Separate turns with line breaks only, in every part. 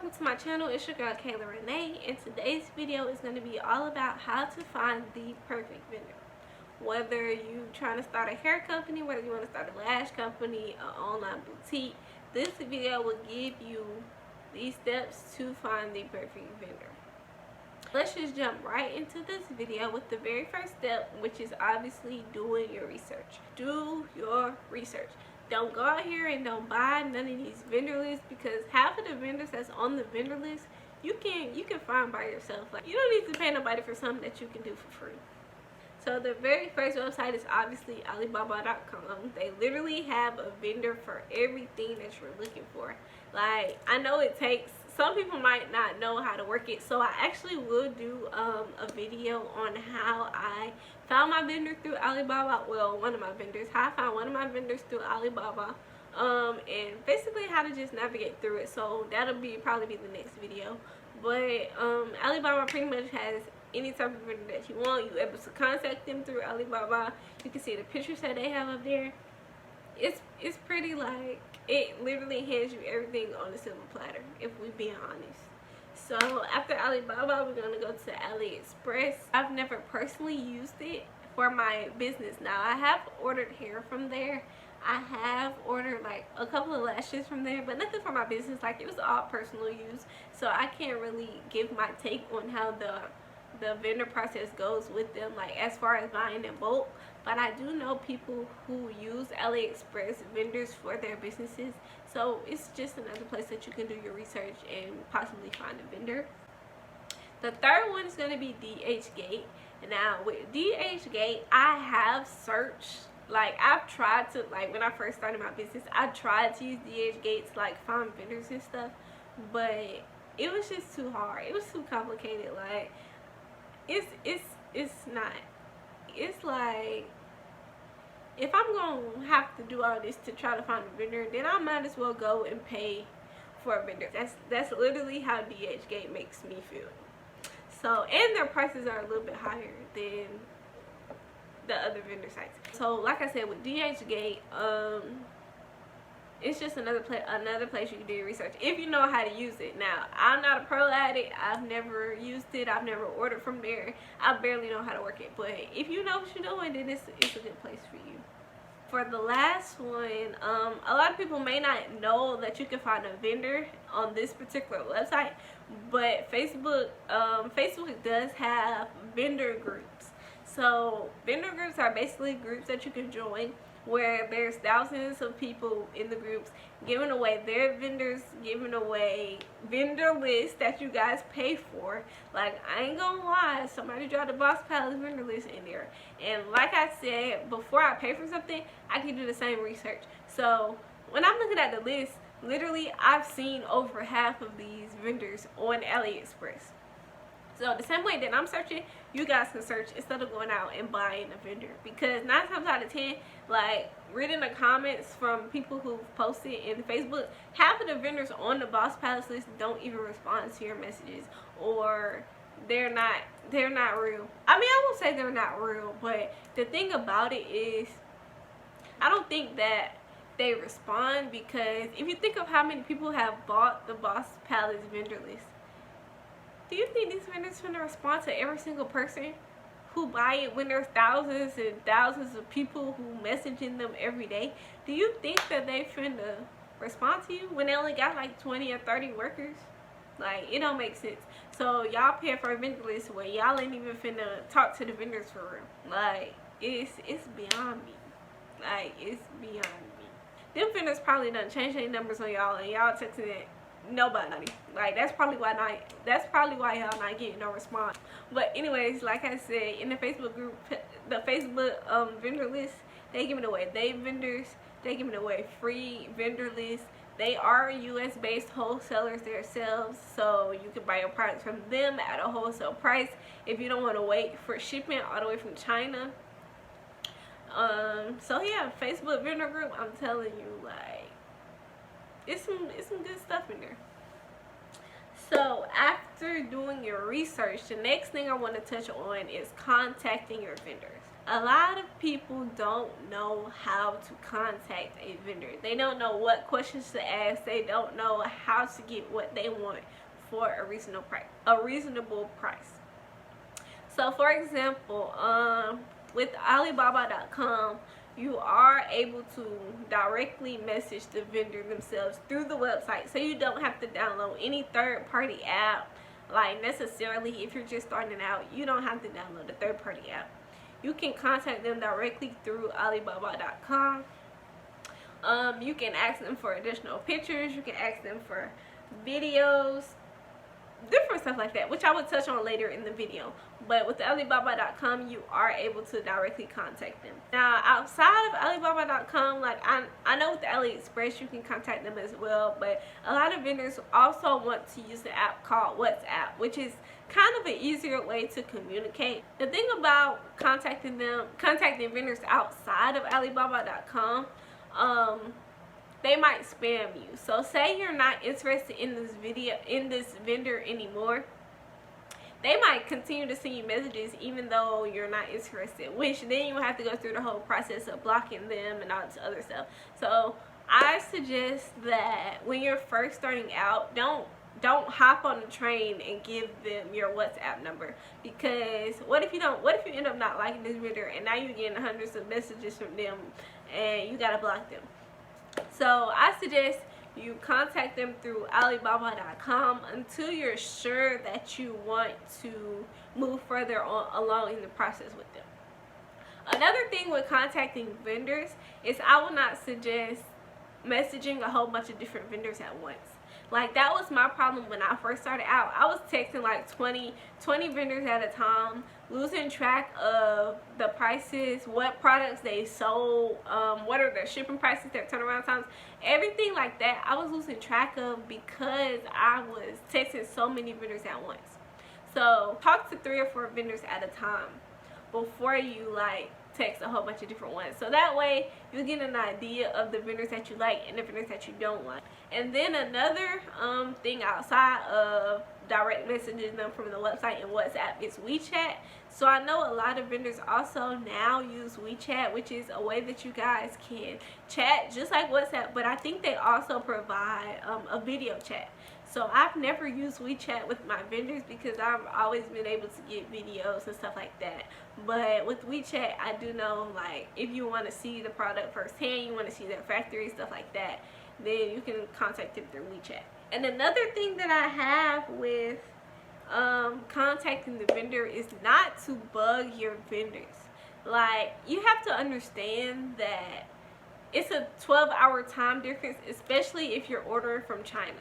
welcome to my channel. It's your girl Kayla Renee, and today's video is going to be all about how to find the perfect vendor. Whether you trying to start a hair company, whether you want to start a lash company, an online boutique, this video will give you these steps to find the perfect vendor. Let's just jump right into this video with the very first step, which is obviously doing your research. Do your research. Don't go out here and don't buy none of these vendor lists, because half of the vendors that's on the vendor list you can find by yourself. Like, you don't need to pay nobody for something that you can do for free. So the very first website is obviously Alibaba.com. They literally have a vendor for everything that you're looking for. Like, I know it takes, some people might not know how to work it, so I actually will do a video on how I found my vendor through Alibaba. Well, one of my vendors, how I found one of my vendors through Alibaba, and basically how to just navigate through it. So that'll probably be the next video. But Alibaba pretty much has any type of vendor that you want. You're able to contact them through Alibaba. You can see the pictures that they have up there. It's pretty, like, it literally hands you everything on a silver platter, if we being honest. So after Alibaba, we're gonna go to AliExpress. I've never personally used it for my business. Now, I have ordered hair from there. I have ordered like a couple of lashes from there, but nothing for my business. Like, it was all personal use, so I can't really give my take on how the vendor process goes with them, like as far as buying in bulk. But I do know people who use AliExpress vendors for their businesses, so it's just another place that you can do your research and possibly find a vendor. The third one is going to be DHgate. Now with DHgate, I have searched, like, I've tried to, like, when I first started my business, I tried to use DHgate to like find vendors and stuff, but it was just too hard. It was too complicated. Like, it's not. It's like, if I'm gonna have to do all this to try to find a vendor, then I might as well go and pay for a vendor. That's literally how DHgate makes me feel. So, and their prices are a little bit higher than the other vendor sites. So like I said, with DHgate, it's just another place you can do your research if you know how to use it. Now, I'm not a pro at it. I've never used it. I've never ordered from there. I barely know how to work it. But if you know what you're doing, then it's a good place for you. For the last one, a lot of people may not know that you can find a vendor on this particular website, but Facebook does have vendor groups. So vendor groups are basically groups that you can join, where there's thousands of people in the groups giving away their vendors, giving away vendor lists that you guys pay for. Like, I ain't gonna lie, somebody dropped a Boss Palace vendor list in there, and like I said, before I pay for something, I can do the same research. So when I'm looking at the list, literally I've seen over half of these vendors on AliExpress. So the same way that I'm searching, you guys can search instead of going out and buying a vendor. Because 9 times out of 10, like, reading the comments from people who've posted in Facebook, half of the vendors on the Boss Palace list don't even respond to your messages, or they're not real. I mean, I won't say they're not real, but the thing about it is, I don't think that they respond, because if you think of how many people have bought the Boss Palace vendor list, do you think these vendors are going to respond to every single person who buy it when there's thousands and thousands of people who messaging them every day? Do you think that they finna respond to you when they only got like 20 or 30 workers? Like, it don't make sense. So y'all paying for a vendor list where y'all ain't even finna talk to the vendors for real. Like, it's beyond me. Like, it's beyond me. Them vendors probably done changed their numbers on y'all, and y'all texting it. Nobody. Like, that's probably why y'all not getting no response. But anyways, like I said, in the Facebook group, the Facebook vendor list, they giving away they vendors, they giving away free vendor lists. They are US based wholesalers themselves, so you can buy your products from them at a wholesale price if you don't want to wait for shipment all the way from China. So yeah, Facebook vendor group, I'm telling you, like, it's some good stuff in there. So after doing your research, the next thing I want to touch on is contacting your vendors. A lot of people don't know how to contact a vendor. They don't know what questions to ask. They don't know how to get what they want for a reasonable price. So for example, with Alibaba.com, you are able to directly message the vendor themselves through the website, so you don't have to download any third-party app. Like necessarily, if you're just starting out, you don't have to download a third-party app. You can contact them directly through Alibaba.com. You can ask them for additional pictures. You can ask them for videos, different stuff like that, which I will touch on later in the video. But with Alibaba.com, you are able to directly contact them. Now, outside of Alibaba.com, like I know with AliExpress, you can contact them as well, but a lot of vendors also want to use the app called WhatsApp, which is kind of an easier way to communicate. The thing about contacting vendors outside of Alibaba.com, they might spam you. So say you're not interested in this vendor anymore, they might continue to send you messages even though you're not interested, which then you have to go through the whole process of blocking them and all this other stuff. So I suggest that when you're first starting out, don't hop on the train and give them your WhatsApp number, because what if you end up not liking this vendor and now you're getting hundreds of messages from them and you gotta block them. So I suggest you contact them through Alibaba.com until you're sure that you want to move further along in the process with them. Another thing with contacting vendors is I will not suggest messaging a whole bunch of different vendors at once. Like, that was my problem when I first started out. I was texting like 20 vendors at a time, losing track of the prices, what products they sold, what are their shipping prices, their turnaround times, everything like that. I was losing track of because I was texting so many vendors at once. So talk to 3 or 4 vendors at a time before you like text a whole bunch of different ones, so that way you get an idea of the vendors that you like and the vendors that you don't like. And then another thing outside of direct messaging them from the website and WhatsApp is WeChat. So I know a lot of vendors also now use WeChat, which is a way that you guys can chat just like WhatsApp, but I think they also provide a video chat. So I've never used WeChat with my vendors because I've always been able to get videos and stuff like that. But with WeChat, I do know, like, if you want to see the product firsthand, you want to see their factory, stuff like that, then you can contact them through WeChat. And another thing that I have with contacting the vendor is not to bug your vendors. Like, you have to understand that it's a 12-hour time difference, especially if you're ordering from China.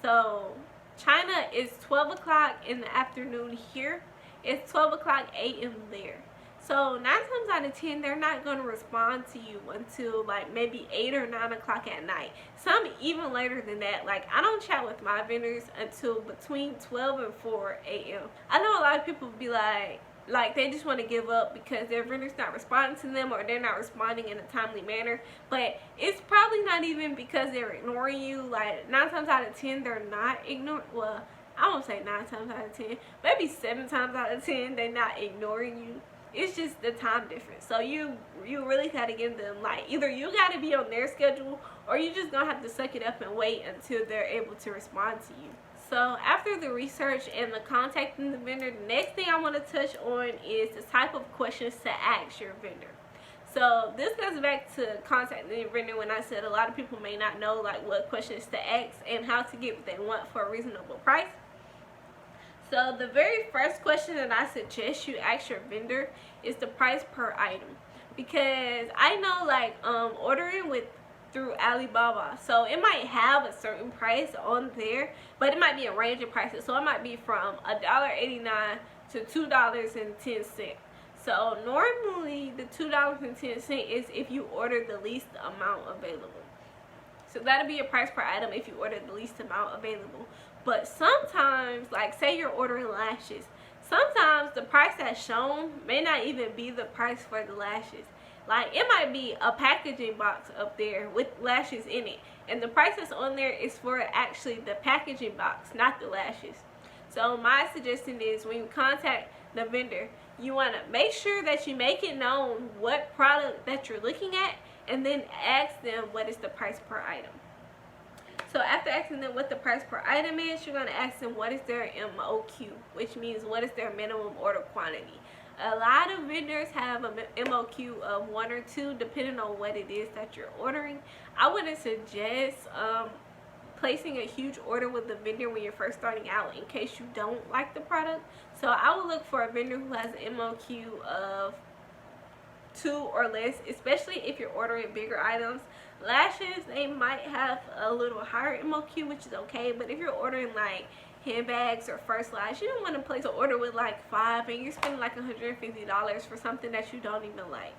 So China is 12 o'clock in the afternoon here. It's 12 o'clock a.m. there. So 9 times out of 10, they're not going to respond to you until like maybe 8 or 9 o'clock at night. Some even later than that. Like, I don't chat with my vendors until between 12 and 4 a.m. I know a lot of people be like they just want to give up because their vendor's not responding to them or they're not responding in a timely manner. But it's probably not even because they're ignoring you. Like, 9 times out of 10, they're not ignoring. Well, I won't say 9 times out of 10. Maybe 7 times out of 10, they're not ignoring you. It's just the time difference. So you really got to give them, like, either you got to be on their schedule or you just going to have to suck it up and wait until they're able to respond to you. So after the research and the contacting the vendor, the next thing I want to touch on is the type of questions to ask your vendor. So this goes back to contacting the vendor when I said a lot of people may not know like what questions to ask and how to get what they want for a reasonable price. So the very first question that I suggest you ask your vendor is the price per item, because I know like ordering through Alibaba, so it might have a certain price on there, but it might be a range of prices. So it might be from $1.89 to $2.10. So normally the $2.10 is if you order the least amount available. So that'll be your price per item if you order the least amount available. But sometimes, like say you're ordering lashes, sometimes the price that's shown may not even be the price for the lashes. Like, it might be a packaging box up there with lashes in it, and the price that's on there is for actually the packaging box, not the lashes. So my suggestion is when you contact the vendor, you want to make sure that you make it known what product that you're looking at, and then ask them what is the price per item. So after asking them what the price per item is, you're going to ask them what is their MOQ, which means what is their minimum order quantity. A lot of vendors have a MOQ of 1 or 2 depending on what it is that you're ordering. I wouldn't suggest placing a huge order with the vendor when you're first starting out in case you don't like the product. So I would look for a vendor who has an MOQ of 2 or less, especially if you're ordering bigger items. Lashes, they might have a little higher MOQ, which is okay, but if you're ordering like handbags or first lash, you don't want to place an order with like 5 and you're spending like $150 for something that you don't even like.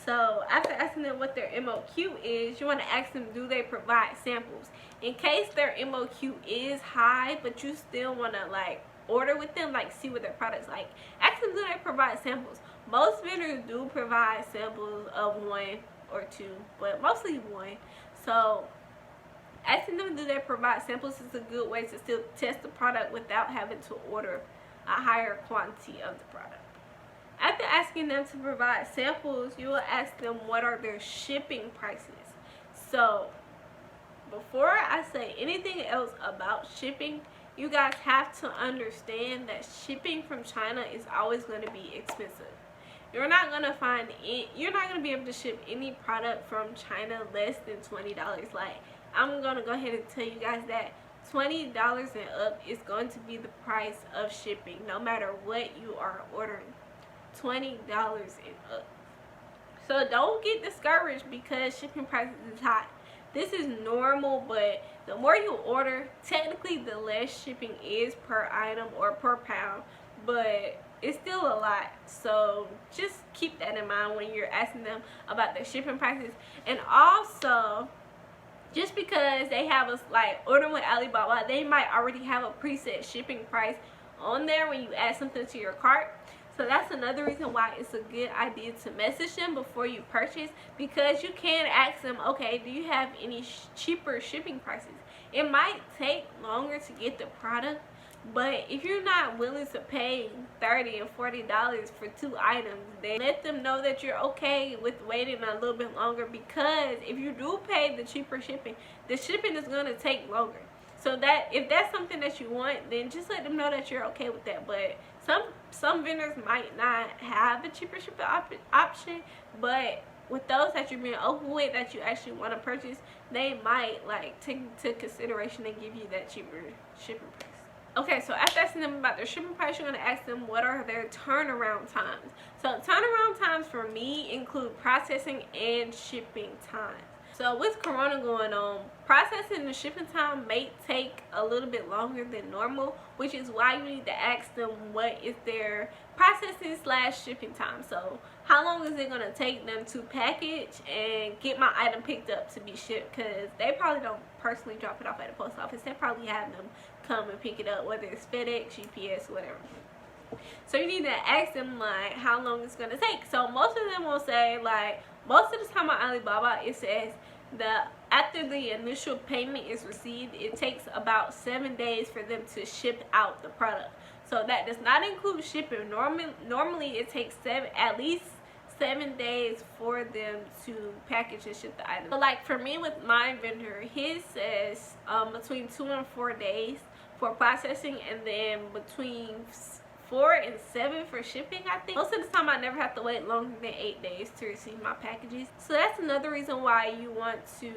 So after asking them what their MOQ is, you want to ask them, do they provide samples? In case their MOQ is high but you still want to like order with them, like see what their product's like, ask them, do they provide samples? Most vendors do provide samples of 1 or 2, but mostly 1. So asking them, do they provide samples, is a good way to still test the product without having to order a higher quantity of the product. After asking them to provide samples, you will ask them what are their shipping prices. So before I say anything else about shipping, you guys have to understand that shipping from China is always going to be expensive. You're not going to find it, you're not going to be able to ship any product from China less than $20. Like, I'm going to go ahead and tell you guys that $20 and up is going to be the price of shipping no matter what you are ordering. $20 and up. So don't get discouraged because shipping prices is high. This is normal, but the more you order, technically the less shipping is per item or per pound, but it's still a lot. So just keep that in mind when you're asking them about their shipping prices. And also, just because they have us like ordering with Alibaba, they might already have a preset shipping price on there when you add something to your cart. So that's another reason why it's a good idea to message them before you purchase, because you can ask them, okay, do you have any cheaper shipping prices? It might take longer to get the product, but if you're not willing to pay $30 and $40 for 2 items, then let them know that you're okay with waiting a little bit longer, because if you do pay the cheaper shipping, the shipping is going to take longer. So that if that's something that you want, then just let them know that you're okay with that. But some vendors might not have a cheaper shipping option, but with those that you're being open with, that you actually want to purchase, they might like take into consideration and give you that cheaper shipping price. Okay, so after asking them about their shipping price, you're going to ask them what are their turnaround times. So turnaround times for me include processing and shipping times. So with Corona going on, processing and shipping time may take a little bit longer than normal, which is why you need to ask them what is their processing / shipping time. So how long is it going to take them to package and get my item picked up to be shipped? Because they probably don't personally drop it off at the post office. They probably have them come and pick it up, whether it's FedEx, UPS, whatever. So you need to ask them like how long it's going to take. So most of them will say, like, most of the time on Alibaba it says that after the initial payment is received, it takes about 7 days for them to ship out the product. So that does not include shipping. Normally it takes at least 7 days for them to package and ship the item. So like for me with my vendor, his says between 2 and 4 days for processing, and then between 4 and 7 for shipping. I think most of the time I never have to wait longer than 8 days to receive my packages. So that's another reason why you want to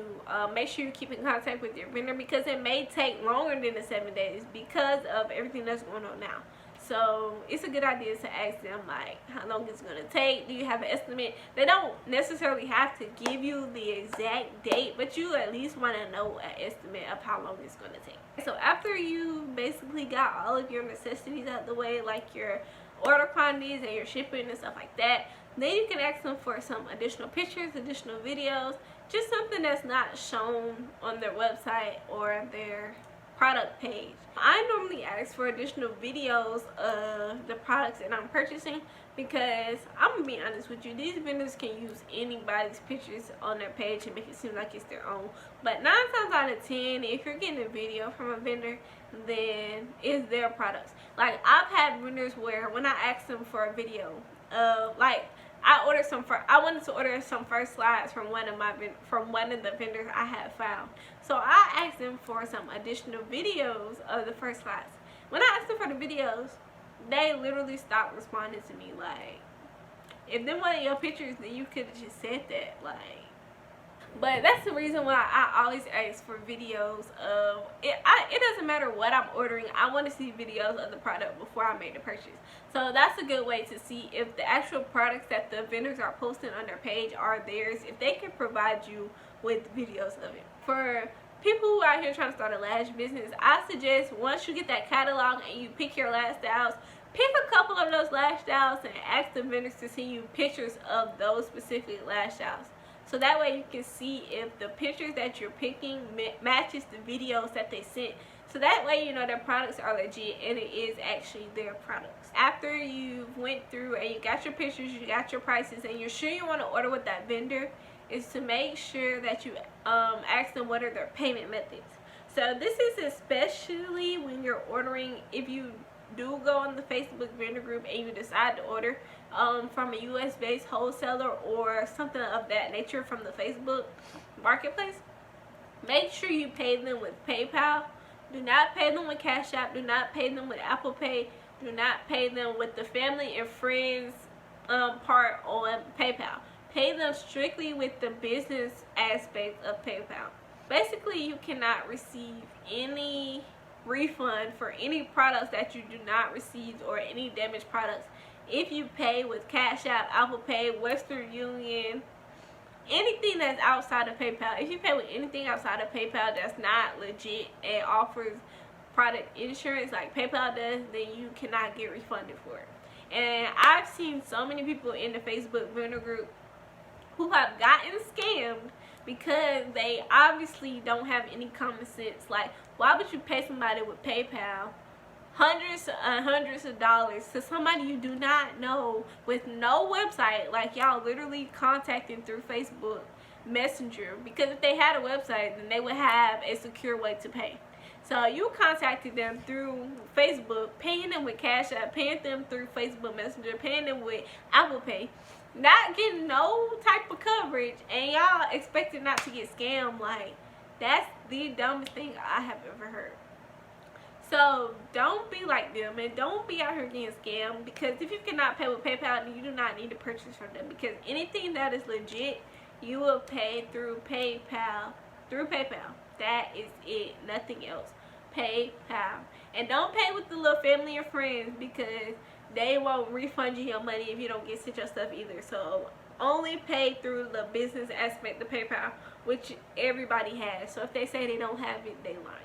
make sure you keep in contact with your vendor, because it may take longer than the 7 days because of everything that's going on now. So it's a good idea to ask them like how long it's going to take. Do you have an estimate? They don't necessarily have to give you the exact date, but you at least want to know an estimate of how long it's going to take. So after you basically got all of your necessities out the way, like your order quantities and your shipping and stuff like that, then you can ask them for some additional pictures, additional videos, just something that's not shown on their website or their product page. I normally ask for additional videos of the products that I'm purchasing because I'm gonna be honest with you, these vendors can use anybody's pictures on their page and make it seem like it's their own. But 9 times out of 10, if you're getting a video from a vendor, then it's their products. Like, I've had vendors where when I ask them for a video of, like, I wanted to order some first slides from one of the vendors I had found. So I asked them for some additional videos of the first slides. When I asked them for the videos, they literally stopped responding to me. Like, if them one of your pictures, then you could have just said that. Like, but that's the reason why I always ask for videos of it. It doesn't matter what I'm ordering. I want to see videos of the product before I make the purchase. So that's a good way to see if the actual products that the vendors are posting on their page are theirs, if they can provide you with videos of it. For people who are out here trying to start a lash business, I suggest once you get that catalog and you pick your lash styles, pick a couple of those lash styles and ask the vendors to send you pictures of those specific lash styles. So that way you can see if the pictures that you're picking matches the videos that they sent. So that way you know their products are legit and it is actually their products. After you went through and you got your pictures, you got your prices, and you're sure you want to order with that vendor, is to make sure that you ask them what are their payment methods. So this is especially when you're ordering, if you do go on the Facebook vendor group and you decide to order from a US based wholesaler or something of that nature from the Facebook marketplace, make sure you pay them with PayPal. Do not pay them with Cash App. Do not pay them with Apple Pay. Do not pay them with the family and friends part on PayPal. Pay them strictly with the business aspect of PayPal. Basically, you cannot receive any refund for any products that you do not receive or any damaged products if you pay with Cash App, Apple Pay, Western Union, anything that's outside of PayPal. If you pay with anything outside of PayPal that's not legit and offers product insurance like PayPal does, then you cannot get refunded for it. And I've seen so many people in the Facebook vendor group who have gotten scammed because they obviously don't have any common sense. Like, why would you pay somebody with PayPal hundreds and hundreds of dollars to somebody you do not know with no website? Like, y'all literally contacting through Facebook Messenger, because if they had a website, then they would have a secure way to pay. So you contacted them through Facebook, paying them with Cash App, paying them through Facebook Messenger, paying them with Apple Pay, not getting no type of coverage, and y'all expected not to get scammed. Like, that's the dumbest thing I have ever heard. So don't be like them and don't be out here getting scammed, because if you cannot pay with PayPal, then you do not need to purchase from them, because anything that is legit, you will pay through PayPal. That is it, nothing else. PayPal. And don't pay with the little family or friends, because they won't refund you your money if you don't get sent your stuff either. So only pay through the business aspect of PayPal, which everybody has. So if they say they don't have it, they lying.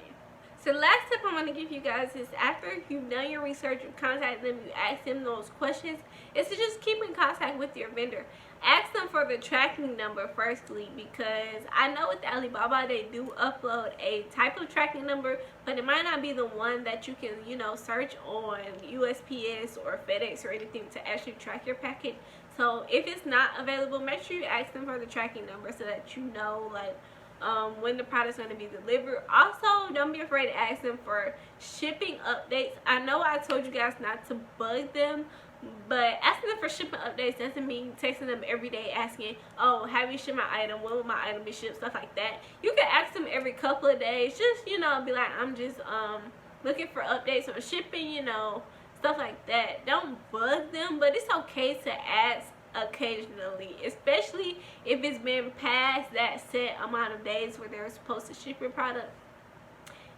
So the last tip I'm going to give you guys is, after you've done your research, you contact them, you ask them those questions, is to just keep in contact with your vendor. Ask them for the tracking number firstly, because I know with Alibaba they do upload a type of tracking number, but it might not be the one that you can, you know, search on USPS or FedEx or anything to actually track your package. So if it's not available, make sure you ask them for the tracking number so that you know, like, when the product's going to be delivered. Also, don't be afraid to ask them for shipping updates. I know I told you guys not to bug them, but asking them for shipping updates doesn't mean texting them every day asking, oh, have you shipped my item, when will my item be shipped, stuff like that. You can ask them every couple of days, just, you know, be like, I'm just looking for updates on shipping, you know, stuff like that. Don't bug them, but it's okay to ask occasionally, especially if it's been past that set amount of days where they're supposed to ship your product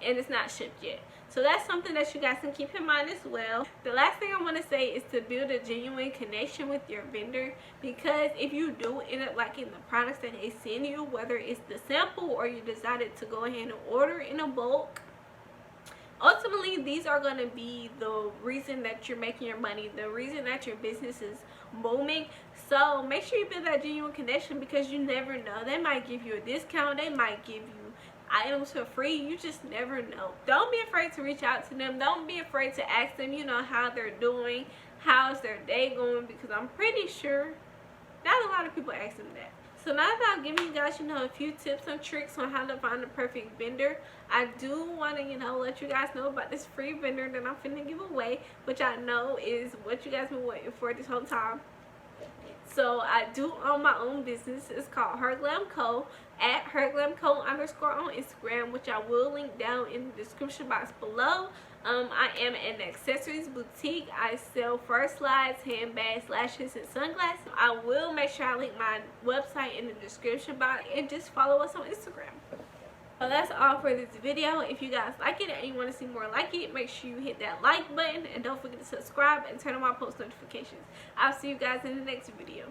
and it's not shipped yet. So that's something that you guys can keep in mind as well. The last thing I want to say is to build a genuine connection with your vendor, because if you do end up liking the products that they send you, whether it's the sample or you decided to go ahead and order in a bulk, ultimately these are going to be the reason that you're making your money, the reason that your business is booming. So make sure you build that genuine connection, because you never know, they might give you a discount, they might give you items for free. You just never know. Don't be afraid to reach out to them. Don't be afraid to ask them, you know, how they're doing, how's their day going, because I'm pretty sure not a lot of people ask them that. So now that I've given you guys, you know, a few tips and tricks on how to find the perfect vendor, I do want to, you know, let you guys know about this free vendor that I'm finna give away, which I know is what you guys been waiting for this whole time. So I do own my own business. It's called HerGlamCo, at HerGlamCo_ on Instagram, which I will link down in the description box below. I am an accessories boutique. I sell fur slides, handbags, lashes, and sunglasses. I will make sure I link my website in the description box, and just follow us on Instagram. So that's all for this video. If you guys like it and you want to see more like it, make sure you hit that like button, and don't forget to subscribe and turn on my post notifications. I'll see you guys in the next video.